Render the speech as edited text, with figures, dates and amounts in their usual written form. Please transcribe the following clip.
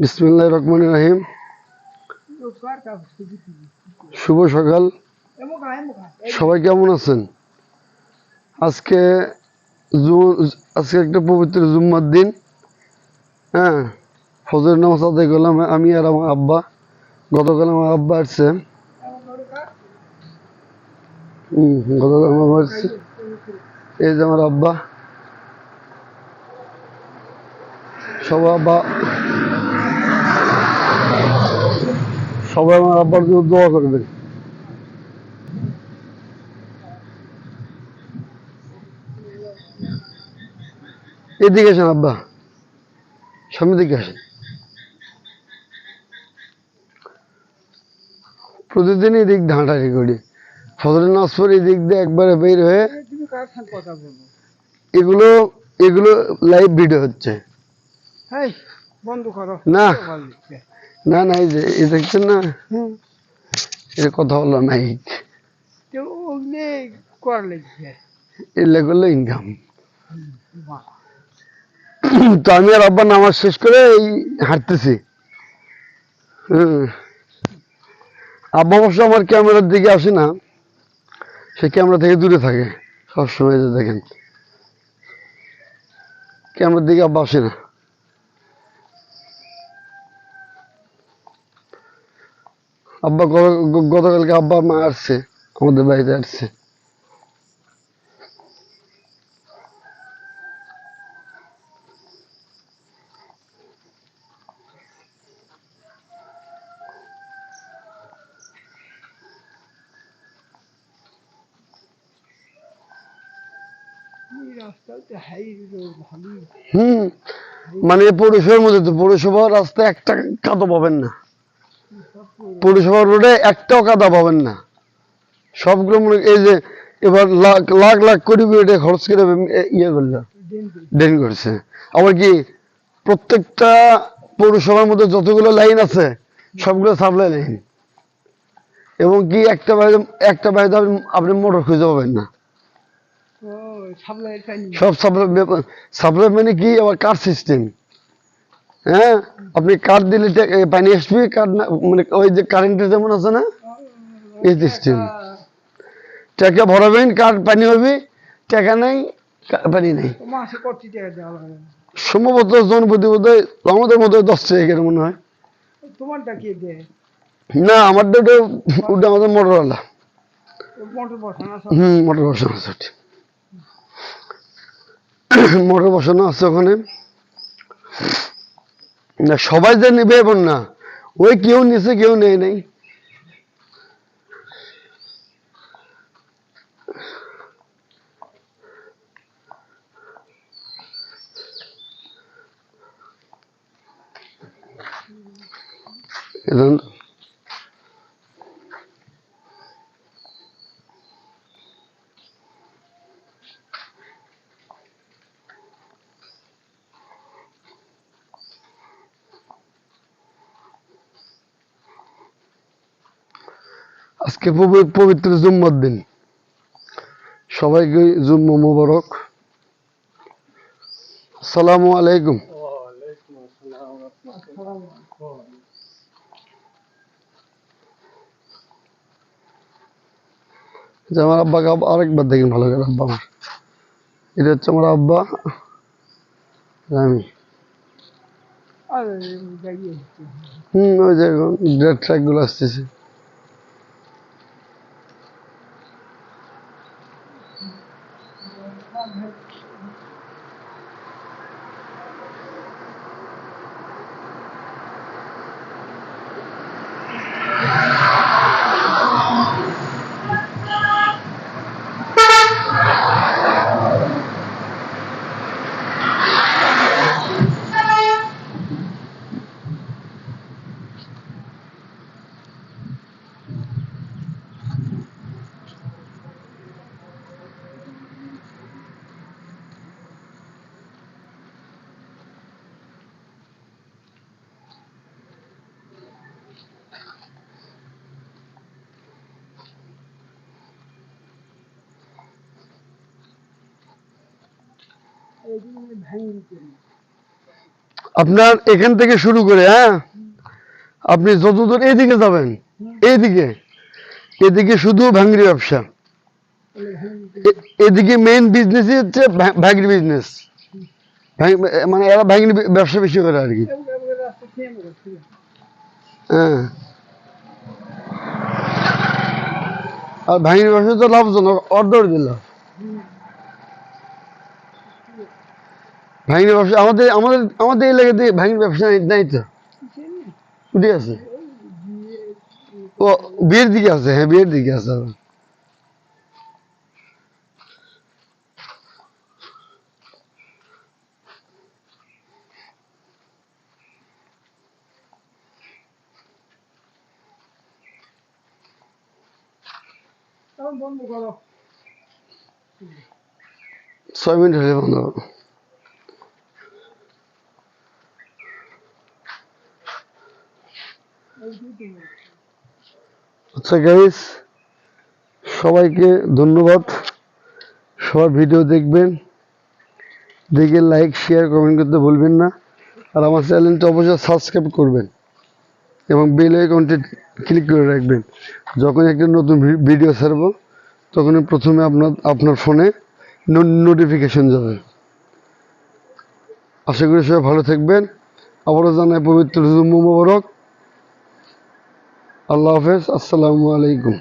বিসমিল্লাহির রহমানির রহিম। শুভ সকাল, সবাই কেমন আছেন? আজকে আজকে একটা পবিত্র জুম্মার দিন। হ্যাঁ, ফজরের নামাজ আদায় করলাম আমি আর আমার আব্বা। গতকাল আমার আব্বা আসছে। গতকাল আমার আব্বা আসছে। এই যে আমার আব্বা, সবাই আমার আব্বার জন্য দোয়া করবেন। এদিকে আসেন আব্বা, সামনের দিকে আসেন। প্রতিদিন এদিক দিয়ে হাঁটাহাঁটি করি। ফজরের নামাজ পড়ে এদিক দিয়ে একবারে বের হয়ে এগুলো এগুলো লাইভ ভিডিও হচ্ছে। বন্ধ করো না না না, এই যে এই দেখছেন না, এর কথা হলো নাই, এলে করলে ইনকাম। তো আমি আর আব্বা নামাজ শেষ করে এই হাঁটতেছি। আব্বা অবশ্য আমার ক্যামেরার দিকে আসে না, সে ক্যামেরা থেকে দূরে থাকে সবসময়। যে দেখেন, ক্যামেরার দিকে আব্বা আসে না। আব্বা গতকালকে আব্বা মা আসছে, আমাদের বাড়িতে আসছে। মানে পৌরসভার মধ্যে তো পৌরসভার রাস্তায় একটা কাদা পাবেন না, পৌরসভার রোডে একটাও কাদা পাবেন না। সবগুলো মনে এই যে এবার লাখ লাখ লাখ কোটি কোটি খরচ করে ইয়ে করলো, ড্রেন করছে। আবার কি প্রত্যেকটা পৌরসভার মধ্যে যতগুলো লাইন আছে সবগুলো সাপ্লাই লাইন, এবং কি একটা বাড়িতে আপনি মোটর খুঁজে পাবেন না। সব সাপ্লাই মানে কি, আবার কার্ড সিস্টেম। হ্যাঁ, আপনি কার্ড দিলে পানি আসবে, কার্ড না মানে ওই যে কারেন্টের যেমন আছে না, এই সিস্টেম। টাকা ভরাবেন, কার্ড পানি হবে, টাকা নাই, পানি নেই। সম্ভবত জনপ্রতি বোধ হয় আমাদের মতো 10 টাকা মনে হয়। না, আমারটা ওটা আমাদের মোটরওয়ালা। মোটর বসানো আছে, মোটর বসানো আছে ওখানে। না সবাই যে নেবে এমন না, ওই কেউ নিছে কেউ নেই নাই। আজকে পবিত্র জুম্মার দিন, সবাইকে জুম্মা মুবারক। আসসালামু আলাইকুম। আমার আব্বাকে আরেকবার দেখেন ভালো করে। আব্বা আমার, এটা হচ্ছে আমার আব্বা, আমি। ওই যে ড্রেড ট্র্যাক গুলো আসতেছে। আপনার এখান থেকে শুরু করে, হ্যাঁ, আপনি যতদূর এইদিকে যাবেন, এইদিকে এদিকে শুধু ভাঙ্গির ব্যবসা। এদিকে মেইন বিজনেসই হচ্ছে ভাঙ্গির বিজনেস। মানে এরা ভাঙ্গির ব্যবসা বেশি করে আর কি। হ্যাঁ, আর ভাঙ্গির ব্যবসা তো লাভজনক, অর্ধেক দিল ভাঙ্গির ব্যবসা। আমাদের আমাদের আমাদের এলাকাতে ভাঙ্গির ব্যবসা নাই তো, উঠে আছে। ও বিয়ের দিকে আছে, হ্যাঁ বিয়ের দিকে আছে আবার। বন্ধ করো। 6 মিনিট হলে বন্ধ করো। আচ্ছা গাইস, সবাইকে ধন্যবাদ। সবাই ভিডিও দেখবেন, দেখে লাইক শেয়ার কমেন্ট করতে ভুলবেন না। আর আমার চ্যানেলটা অবশ্যই সাবস্ক্রাইব করবেন এবং বেল আইকনটি ক্লিক করে রাখবেন। যখন একটা নতুন ভিডিও ছাড়বো তখনই প্রথমে আপনার ফোনে নোটিফিকেশন যাবে। আশা করি সবাই ভালো থাকবেন। আবারও জানাই পবিত্র জুম্মা মোবারক। আল্লাহ হাফেজ, আসসালামু আলাইকুম।